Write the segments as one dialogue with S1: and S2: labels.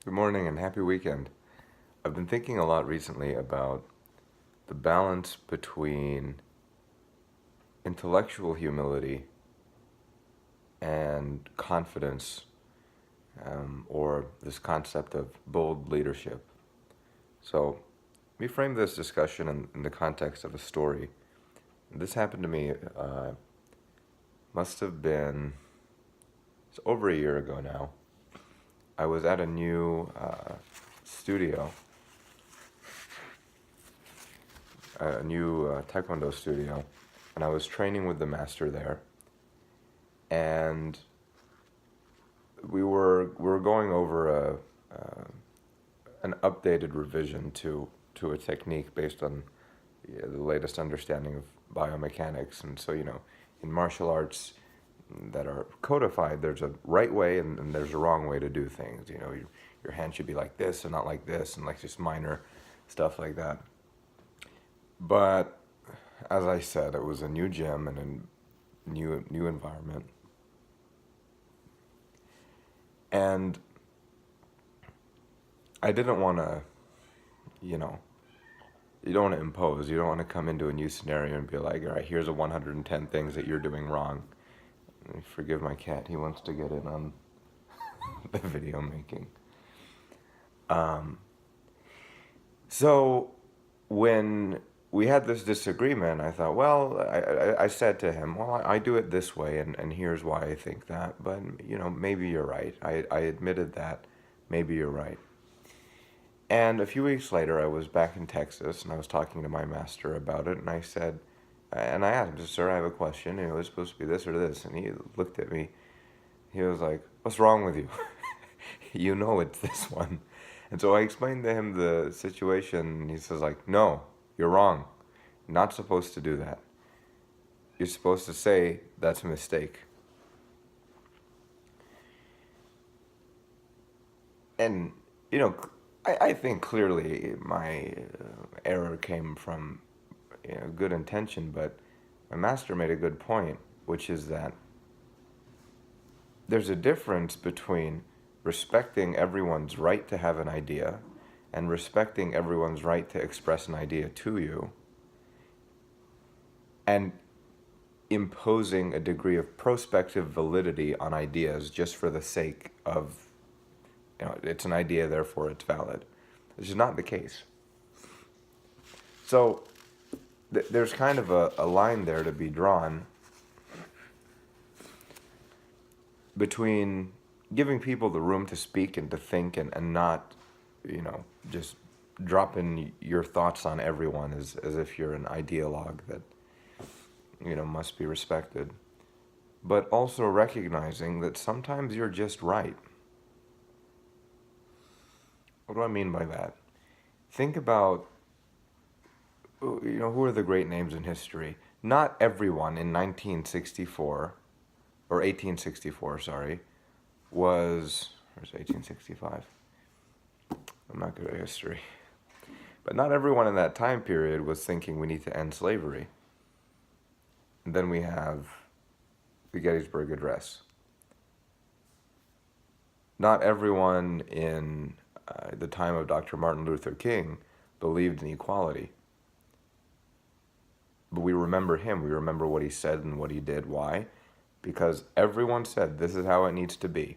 S1: Good morning and happy weekend. I've been thinking a lot recently about the balance between intellectual humility and confidence, or this concept of bold leadership. So, let me frame this discussion in the context of a story. This happened to me, must have been, it's over a year ago now. I was at a new studio, a new taekwondo studio, and I was training with the master there. And we were going over an updated revision to a technique based on the latest understanding of biomechanics. And so, in martial arts that are codified, there's a right way and there's a wrong way to do things. Your hand should be like this and not like this, and like just minor stuff like that. But as I said, it was a new gym and a new environment. And I didn't want to, you know, you don't want to impose. You don't want to come into a new scenario and be like, all right, here's a 110 things that you're doing wrong. Forgive my cat. He wants to get in on the video making. Um, so when we had this disagreement, I thought, well, I said to him, well, I do it this way, and here's why I think that. But, maybe you're right. I admitted that. Maybe you're right. And a few weeks later, I was back in Texas, and I was talking to my master about it, and I asked him, sir, I have a question. It's supposed to be this or this. And he looked at me. He was like, what's wrong with you? You know it's this one. And so I explained to him the situation, and he says, like, no, you're wrong. You're not supposed to do that. You're supposed to say, that's a mistake. And, I think clearly my error came from good intention, but my master made a good point, which is that there's a difference between respecting everyone's right to have an idea and respecting everyone's right to express an idea to you, and imposing a degree of prospective validity on ideas just for the sake of, it's an idea, therefore it's valid. This is not the case. So there's kind of a line there to be drawn between giving people the room to speak and to think, and not, just dropping your thoughts on everyone as if you're an ideologue that, must be respected. But also recognizing that sometimes you're just right. What do I mean by that? Think about, who are the great names in history? Not everyone in 1964, or 1864, sorry, was, where's 1865? I'm not good at history. But not everyone in that time period was thinking we need to end slavery. And then we have the Gettysburg Address. Not everyone in the time of Dr. Martin Luther King believed in equality. But we remember him. We remember what he said and what he did. Why? Because everyone said, this is how it needs to be.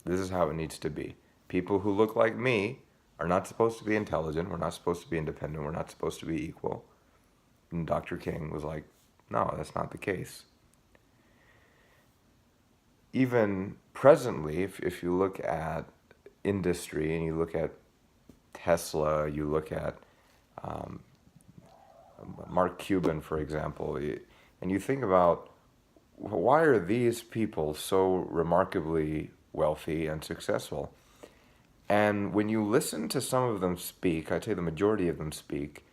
S1: This is how it needs to be. People who look like me are not supposed to be intelligent. We're not supposed to be independent. We're not supposed to be equal. And Dr. King was like, no, that's not the case. Even presently, if you look at industry and you look at Tesla, you look at Mark Cuban, for example, and you think about, why are these people so remarkably wealthy and successful? And when you listen to some of them speak, I'd say the majority of them speak,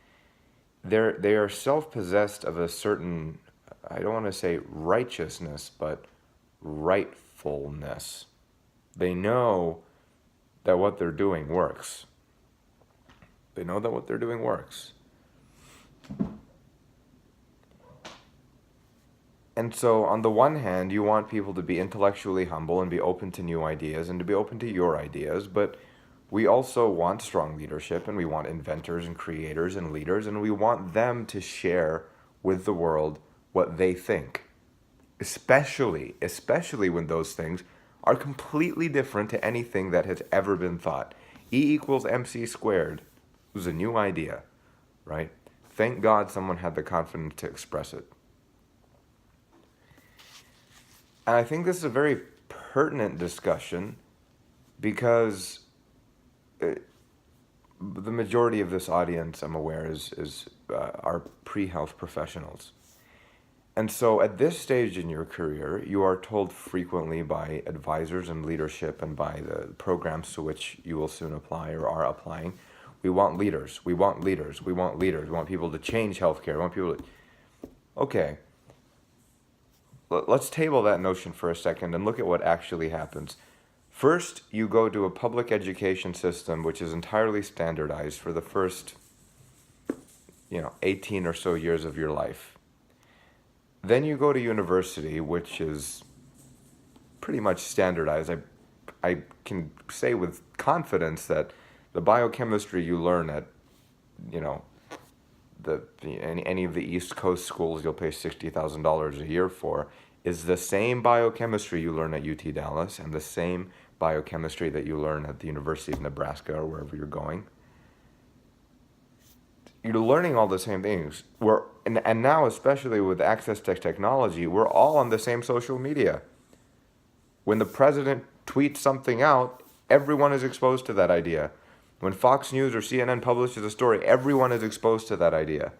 S1: they are self-possessed of a certain, I don't want to say righteousness, but rightfulness. They know that what they're doing works. They know that what they're doing works. And so on the one hand, you want people to be intellectually humble and be open to new ideas and to be open to your ideas, but we also want strong leadership, and we want inventors and creators and leaders, and we want them to share with the world what they think. Especially when those things are completely different to anything that has ever been thought. E equals MC squared was a new idea, right? Thank God someone had the confidence to express it. And I think this is a very pertinent discussion because the majority of this audience, I'm aware, are pre-health professionals. And so at this stage in your career, you are told frequently by advisors and leadership and by the programs to which you will soon apply or are applying, we want leaders, we want leaders, we want leaders, we want people to change healthcare, we want people to... Okay, let's table that notion for a second and look at what actually happens. First, you go to a public education system which is entirely standardized for the first, 18 or so years of your life. Then you go to university, which is pretty much standardized. I can say with confidence that the biochemistry you learn at, any of the East Coast schools you'll pay $60,000 a year for is the same biochemistry you learn at UT Dallas and the same biochemistry that you learn at the University of Nebraska or wherever you're going. You're learning all the same things. And now, especially with access to technology, we're all on the same social media. When the president tweets something out, everyone is exposed to that idea. When Fox News or CNN publishes a story, everyone is exposed to that idea.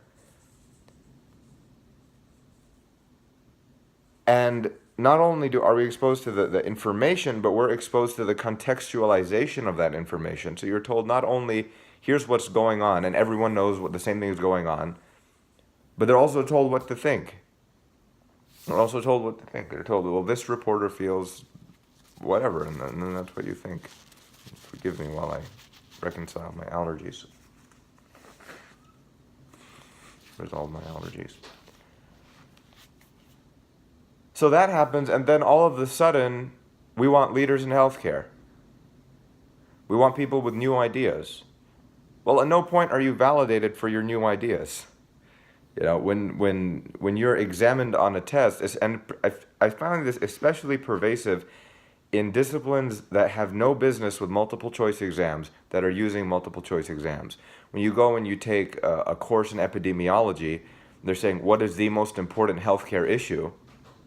S1: And not only are we exposed to the information, but we're exposed to the contextualization of that information. So you're told not only, here's what's going on, and everyone knows what the same thing is going on, but they're also told what to think. They're told, well, this reporter feels whatever, and then that's what you think. Forgive me while I reconcile my allergies. Resolve my allergies. So that happens, and then all of a sudden, we want leaders in healthcare. We want people with new ideas. Well, at no point are you validated for your new ideas. When you're examined on a test, and I found this especially pervasive in disciplines that have no business with multiple choice exams that are using multiple choice exams. When you go and you take a course in epidemiology, they're saying, what is the most important healthcare issue?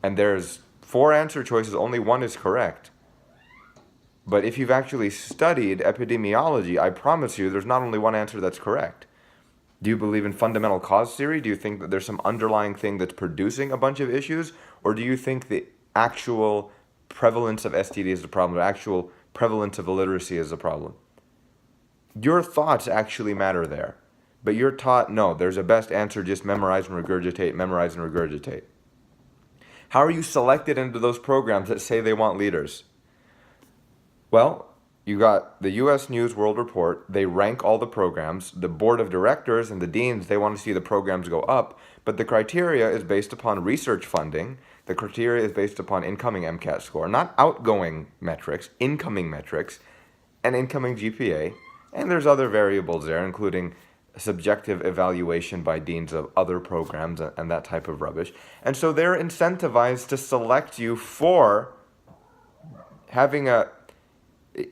S1: And there's 4 answer choices, only one is correct. But if you've actually studied epidemiology, I promise you there's not only one answer that's correct. Do you believe in fundamental cause theory? Do you think that there's some underlying thing that's producing a bunch of issues? Or do you think the actual prevalence of STD is the problem, the actual prevalence of illiteracy is the problem? Your thoughts actually matter there. But you're taught, no, there's a best answer, just memorize and regurgitate, memorize and regurgitate. How are you selected into those programs that say they want leaders? Well, you got the U.S. News World Report. They rank all the programs. The board of directors and the deans, they want to see the programs go up. But the criteria is based upon research funding. The criteria is based upon incoming MCAT score, not outgoing metrics, incoming metrics, and incoming GPA. And there's other variables there, including subjective evaluation by deans of other programs and that type of rubbish. And so they're incentivized to select you for having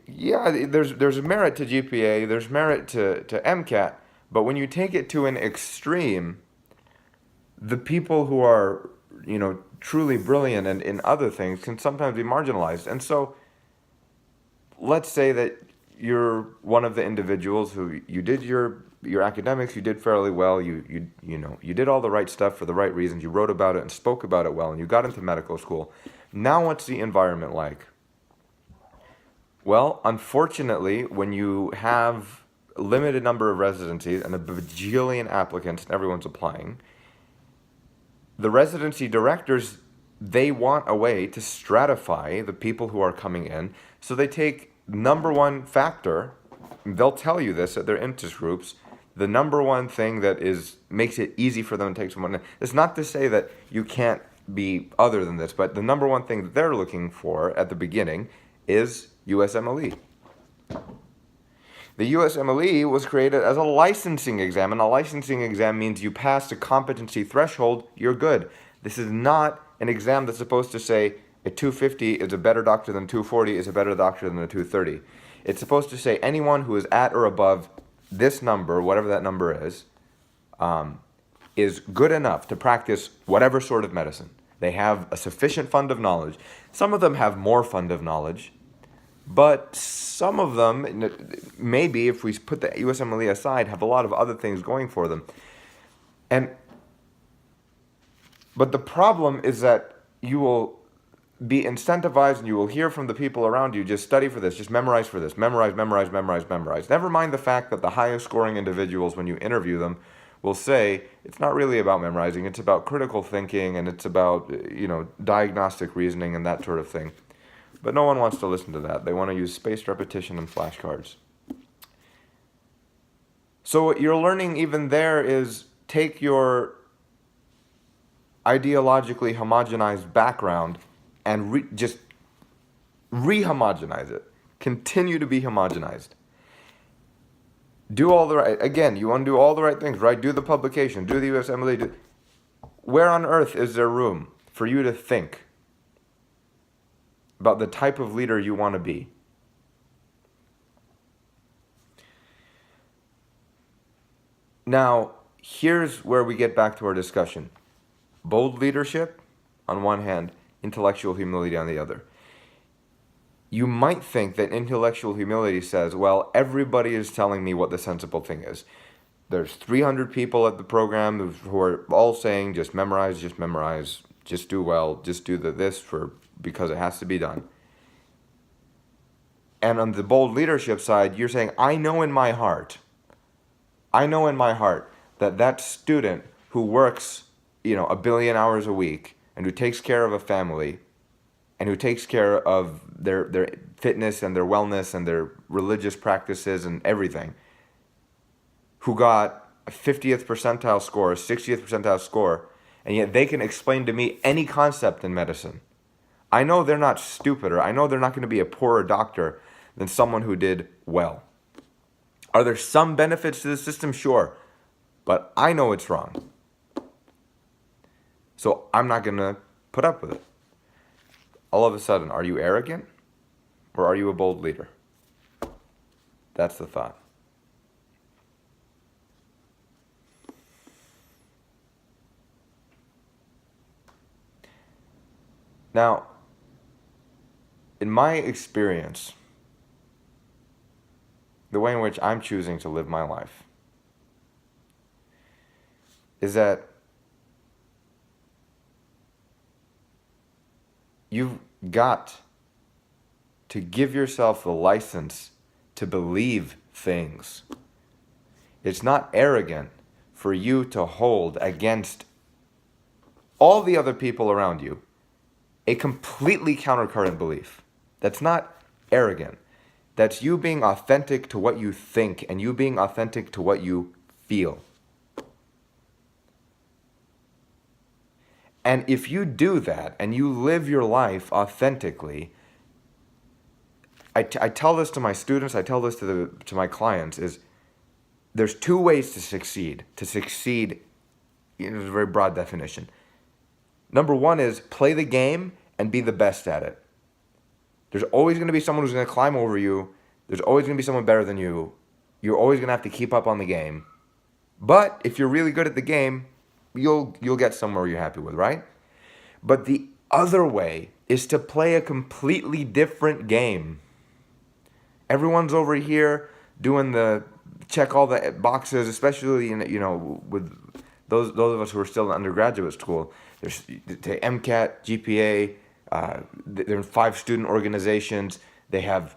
S1: there's a merit to GPA, there's merit to MCAT, but when you take it to an extreme, the people who are, truly brilliant and in other things can sometimes be marginalized. And so let's say that you're one of the individuals who you did your academics, you did fairly well, you did all the right stuff for the right reasons, you wrote about it and spoke about it well, and you got into medical school. Now what's the environment like? Well, unfortunately, when you have a limited number of residencies and a bajillion applicants and everyone's applying, the residency directors, they want a way to stratify the people who are coming in. So they take number one factor, they'll tell you this at their interest groups, the number one thing that makes it easy for them to take someone in. It's not to say that you can't be other than this, but the number one thing that they're looking for at the beginning is USMLE. The USMLE was created as a licensing exam, and a licensing exam means you pass a competency threshold, you're good. This is not an exam that's supposed to say a 250 is a better doctor than 240 is a better doctor than a 230. It's supposed to say anyone who is at or above this number, whatever that number is good enough to practice whatever sort of medicine. They have a sufficient fund of knowledge. Some of them have more fund of knowledge, but some of them, maybe if we put the USMLE aside, have a lot of other things going for them. But the problem is that you will be incentivized and you will hear from the people around you, just study for this, just memorize for this, memorize, memorize, memorize, memorize. Never mind the fact that the highest scoring individuals, when you interview them, will say it's not really about memorizing, it's about critical thinking and it's about, diagnostic reasoning and that sort of thing. But no one wants to listen to that. They want to use spaced repetition and flashcards. So what you're learning even there is take your ideologically homogenized background and just re-homogenize it. Continue to be homogenized. Do all the right, again, you want to do all the right things, right? Do the publication, do the USMLE. Where on earth is there room for you to think about the type of leader you want to be? Now, here's where we get back to our discussion. Bold leadership on one hand, intellectual humility on the other. You might think that intellectual humility says, well, everybody is telling me what the sensible thing is. There's 300 people at the program who are all saying, just memorize, just do well, just do this because it has to be done. And on the bold leadership side, you're saying, I know in my heart that student who works, 1 billion hours a week and who takes care of a family and who takes care of their fitness and their wellness and their religious practices and everything, who got a 50th percentile score, a 60th percentile score, and yet they can explain to me any concept in medicine. I know they're not stupider. I know they're not going to be a poorer doctor than someone who did well. Are there some benefits to the system? Sure. But I know it's wrong. So I'm not going to put up with it. All of a sudden, are you arrogant or are you a bold leader? That's the thought. Now, in my experience, the way in which I'm choosing to live my life is that you've got to give yourself the license to believe things. It's not arrogant for you to hold against all the other people around you a completely countercurrent belief. That's not arrogant. That's you being authentic to what you think and you being authentic to what you feel. And if you do that and you live your life authentically, I tell this to my students, I tell this to my clients, is there's two ways to succeed. To succeed, it's a very broad definition. Number one is play the game and be the best at it. There's always going to be someone who's going to climb over you. There's always going to be someone better than you. You're always going to have to keep up on the game. But if you're really good at the game, you'll get somewhere you're happy with, right? But the other way is to play a completely different game. Everyone's over here doing the check all the boxes, especially with those of us who are still in undergraduate school. There's the MCAT, GPA. They're in 5 student organizations. They have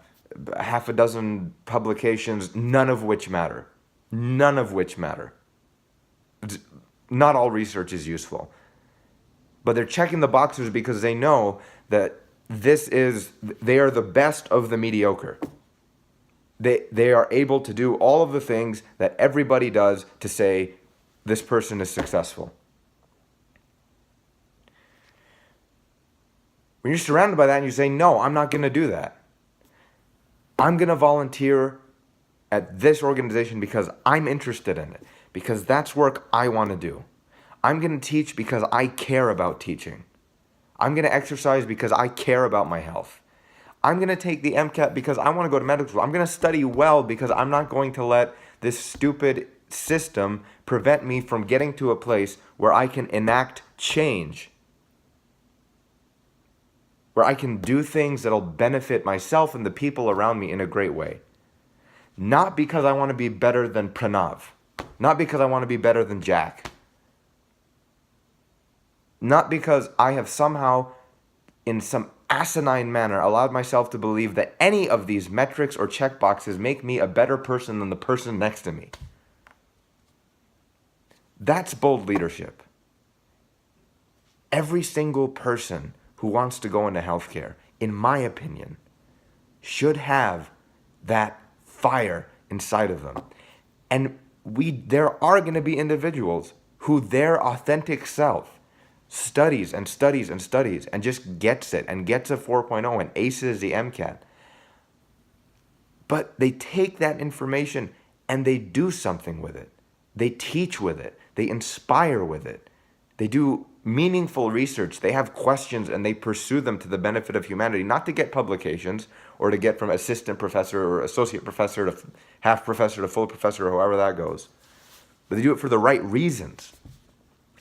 S1: half a dozen publications, none of which matter. None of which matter. Not all research is useful. But they're checking the boxes because they know that they are the best of the mediocre. They are able to do all of the things that everybody does to say this person is successful. When you're surrounded by that and you say, no, I'm not going to do that. I'm going to volunteer at this organization because I'm interested in it, because that's work I want to do. I'm going to teach because I care about teaching. I'm going to exercise because I care about my health. I'm going to take the MCAT because I want to go to medical school. I'm going to study well because I'm not going to let this stupid system prevent me from getting to a place where I can enact change, where I can do things that'll benefit myself and the people around me in a great way. Not because I want to be better than Pranav. Not because I want to be better than Jack. Not because I have somehow, in some asinine manner, allowed myself to believe that any of these metrics or checkboxes make me a better person than the person next to me. That's bold leadership. Every single person who wants to go into healthcare, in my opinion, should have that fire inside of them. And there are going to be individuals who their authentic self studies and studies and studies and just gets it and gets a 4.0 and aces the MCAT. But they take that information and they do something with it. They teach with it. They inspire with it. They do meaningful research. They have questions and they pursue them to the benefit of humanity, not to get publications or to get from assistant professor or associate professor to half professor to full professor or however that goes. But they do it for the right reasons.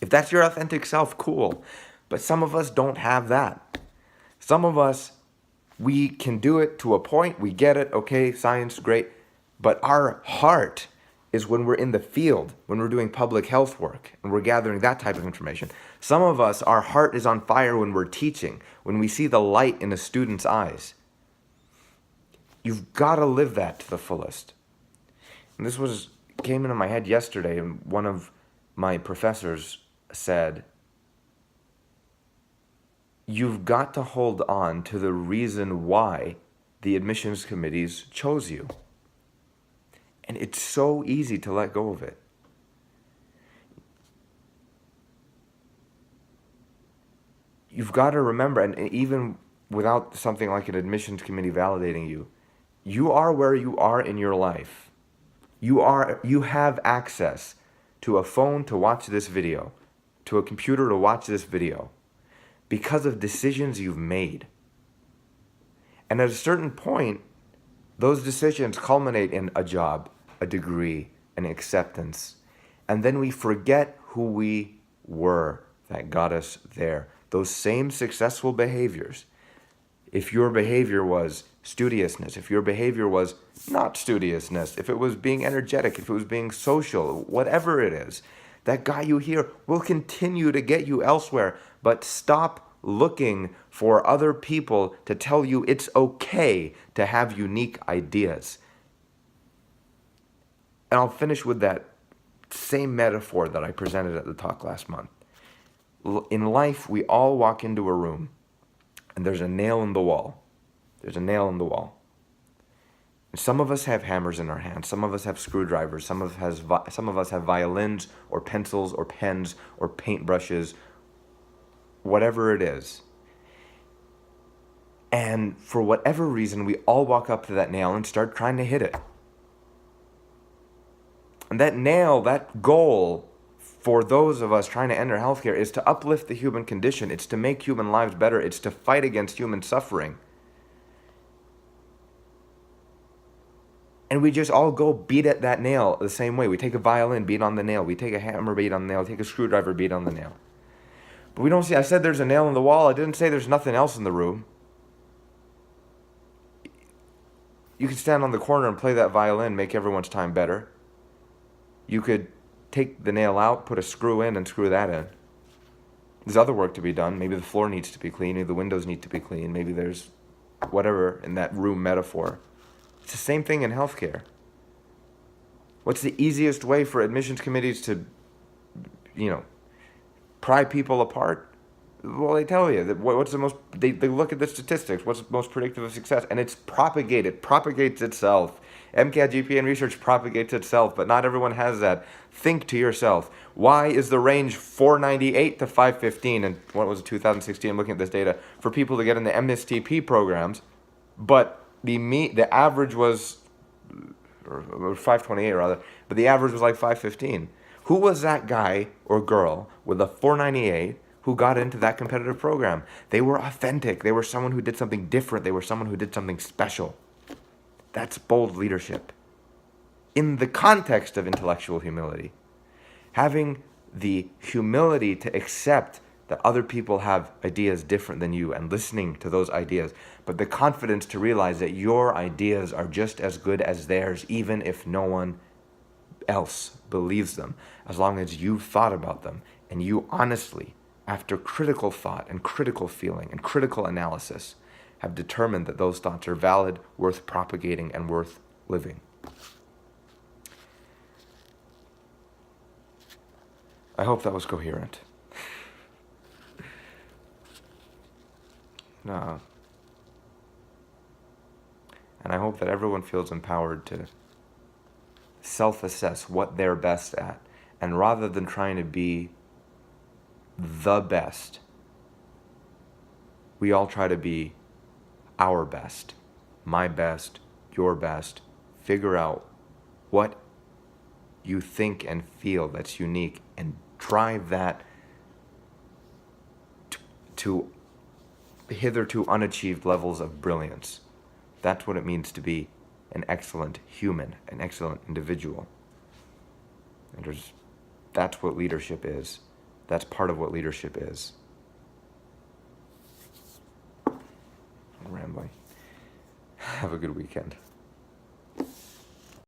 S1: If that's your authentic self, cool. But some of us don't have that. Some of us, we can do it to a point. We get it. Okay, science, great. But our heart is when we're in the field, when we're doing public health work, and we're gathering that type of information. Some of us, our heart is on fire when we're teaching, when we see the light in a student's eyes. You've got to live that to the fullest. And this came into my head yesterday, and one of my professors said, you've got to hold on to the reason why the admissions committees chose you. And it's so easy to let go of it. You've got to remember, and even without something like an admissions committee validating you, you are where you are in your life. You have access to a phone to watch this video, to a computer to watch this video, because of decisions you've made. And at a certain point, those decisions culminate in a job, a degree, an acceptance. And then we forget who we were that got us there. Those same successful behaviors. If your behavior was studiousness, if your behavior was not studiousness, if it was being energetic, if it was being social, whatever it is, that got you here will continue to get you elsewhere. But stop looking for other people to tell you it's okay to have unique ideas. And I'll finish with that same metaphor that I presented at the talk last month. In life, we all walk into a room and there's a nail in the wall. There's a nail in the wall. And some of us have hammers in our hands. Some of us have screwdrivers. Some of us have violins or pencils or pens or paintbrushes, whatever it is. And for whatever reason, we all walk up to that nail and start trying to hit it. And that nail, that goal for those of us trying to enter healthcare is to uplift the human condition. It's to make human lives better. It's to fight against human suffering. And we just all go beat at that nail the same way. We take a violin, beat on the nail. We take a hammer, beat on the nail. Take a screwdriver, beat on the nail. But we don't see, I said there's a nail in the wall. I didn't say there's nothing else in the room. You could stand on the corner and play that violin, make everyone's time better. You could take the nail out, put a screw in, and screw that in. There's other work to be done. Maybe the floor needs to be clean. Maybe the windows need to be clean. Maybe there's whatever in that room metaphor. It's the same thing in healthcare. What's the easiest way for admissions committees to, pry people apart? Well, they tell you that what's the most. They look at the statistics. What's the most predictive of success? And it's propagated. It propagates itself. MCAT, GPA, and research propagates itself, but not everyone has that. Think to yourself, why is the range 498 to 515, and what was it, 2016, I'm looking at this data, for people to get in the MSTP programs, but the average was or 528 rather, but the average was like 515. Who was that guy or girl with a 498 who got into that competitive program? They were authentic. They were someone who did something different. They were someone who did something special. That's bold leadership. In the context of intellectual humility, having the humility to accept that other people have ideas different than you and listening to those ideas, but the confidence to realize that your ideas are just as good as theirs, even if no one else believes them, as long as you've thought about them and you honestly, after critical thought and critical feeling and critical analysis, have determined that those thoughts are valid, worth propagating, and worth living. I hope that was coherent. No. And I hope that everyone feels empowered to self-assess what they're best at. And rather than trying to be the best, we all try to be our best, my best, your best. Figure out what you think and feel that's unique and drive that to hitherto unachieved levels of brilliance. That's what it means to be an excellent human, an excellent individual. And that's what leadership is. That's part of what leadership is. I'm rambling. Have a good weekend.